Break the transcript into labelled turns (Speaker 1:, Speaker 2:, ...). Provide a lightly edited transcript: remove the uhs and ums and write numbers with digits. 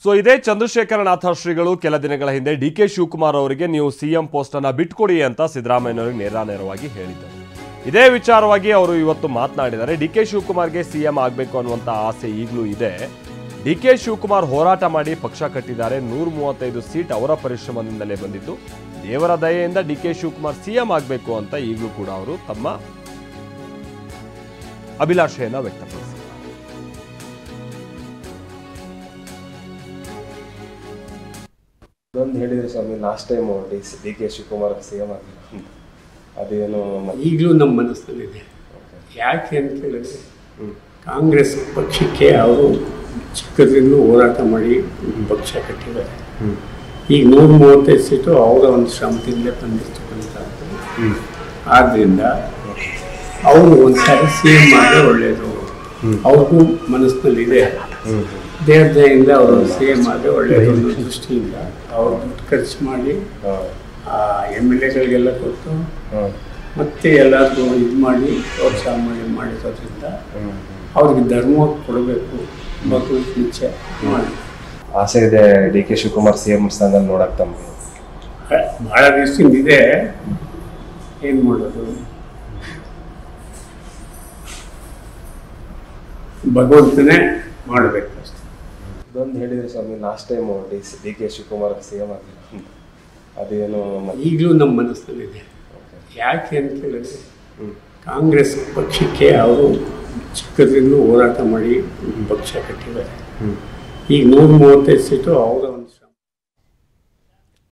Speaker 1: So ಇದೇ ಚಂದ್ರಶೇಖರನಾಥ ಶ್ರೀಗಳು ಕೆಲ ದಿನಗಳ ಹಿಂದೆ ಡಿಕೆ ಶಿವಕುಮಾರ್ ಅವರಿಗೆ ನೀವು ಸಿಎಂ ಪೋಸ್ಟ್ ಅನ್ನು ಬಿಟ್ಕೊಡಿ ಅಂತ ಸಿದ್ದರಾಮಯ್ಯನವರಿಗೆ ನೇರವಾಗಿ ಹೇಳಿದರು. ಇದೇ ವಿಚಾರವಾಗಿ ಅವರು ಇವತ್ತು ಮಾತನಾಡಿದ್ದಾರೆ. ಡಿಕೆ ಶಿವಕುಮಾರ್ಗೆ ಸಿಎಂ ಆಗಬೇಕು ಅನ್ನುವಂಥ ಆಸೆ ಈಗಲೂ ಇದೆ. ಡಿಕೆ ಶಿವಕುಮಾರ್ ಹೋರಾಟ ಮಾಡಿ ಪಕ್ಷ ಕಟ್ಟಿದ್ದಾರೆ. 135 ಸೀಟ್ ಅವರ ಪರಿಶ್ರಮದಿಂದಲೇ ಬಂದಿದ್ದು. ದೇವರ ದಯೆಯಿಂದ ಡಿಕೆ ಶಿವಕುಮಾರ್ ಸಿಎಂ ಆಗಬೇಕು ಅಂತ ಈಗಲೂ ಕೂಡ ಅವರು ತಮ್ಮ ಅಭಿಲಾಷೆಯನ್ನು ವ್ಯಕ್ತಪಡಿಸಿದ್ದಾರೆ.
Speaker 2: ಒಂದು ಹೇಳಿದ್ರು ಸ್ವಾಮಿ, last time D K Shivakumar CM ಆಗಬೇಕು ಅದೇನು
Speaker 3: ಈಗಲೂ ನಮ್ಮ ಮನಸ್ಸಿನಲ್ಲಿದೆ. ಯಾಕೆ ಅಂತ ಹೇಳಿದ್ರೆ ಕಾಂಗ್ರೆಸ್ ಪಕ್ಷಕ್ಕೆ ಅವರು ಚಿಕ್ಕದ್ರಿಂದ ಹೋರಾಟ ಮಾಡಿ ಪಕ್ಷ ಕಟ್ಟಿದ್ದಾರೆ. ಈಗ 135 ಸೀಟು ಅವರ ಒಂದು ಶ್ರಮದಿಂದಲೇ ಬಂದಿರ್ತಕ್ಕಂಥದ್ದು. ಆದ್ದರಿಂದ ಅವರು ಒಂದ್ಸಾರಿ ಸಿ ಎಂ ಆದರೆ ಒಳ್ಳೆಯದು. ಅವ್ರಿಗೂ ಮನಸ್ಸಿನಲ್ಲಿದೆ. ದೇವತೆಯಿಂದ ಅವರು ಸಿ ಎಂ ಆದರೆ ಒಳ್ಳೆಯದು ಅನ್ನೋ ದೃಷ್ಟಿಯಿಂದ ಅವರು ದುಡ್ಡು ಖರ್ಚು ಮಾಡಿ MLA ಗಳಿಗೆಲ್ಲ ಕೊಟ್ಟು ಮತ್ತೆ ಎಲ್ಲರಿಗೂ ಇದು ಮಾಡಿ ಪ್ರೋತ್ಸಾಹ ಮಾಡಿರೋದ್ರಿಂದ ಅವ್ರಿಗೆ ಧರ್ಮ ಕೊಡಬೇಕು ಮಕ್ಕಳು ಇಚ್ಛೆ ಮಾಡಿ
Speaker 2: ಆಸೆ ಇದೆ. ಡಿ ಕೆ ಶಿವಕುಮಾರ್ ಸಿಎಂ ಸ್ಥಾನದಲ್ಲಿ ನೋಡಕ್ ತಮ್ಮ
Speaker 3: ಭಾಳ ದಿವಸದಿಂದ ಇದೆ. ಏನು ಮಾಡೋದು, ಭಗವಂತನೇ ಮಾಡಬೇಕು ಅಷ್ಟೇ.
Speaker 2: ಇದೊಂದು ಹೇಳಿದ್ರು ಸ್ವಾಮಿ, last time D K Shivakumar CM ಆಗಬೇಕು ಅದೇನು
Speaker 3: ಈಗಲೂ ನಮ್ಮ ಮನಸ್ಸಿನಲ್ಲಿದೆ. ಯಾಕೆ ಅಂತ ಹೇಳಿದ್ರೆ ಕಾಂಗ್ರೆಸ್ ಪಕ್ಷಕ್ಕೆ ಅವರು ಚಿಕ್ಕದ್ರಿಂದ ಹೋರಾಟ ಮಾಡಿ ಪಕ್ಷ ಕಟ್ಟಿದ್ದಾರೆ. ಈಗ 135 ಸೀಟು ಅವರ ಒಂದು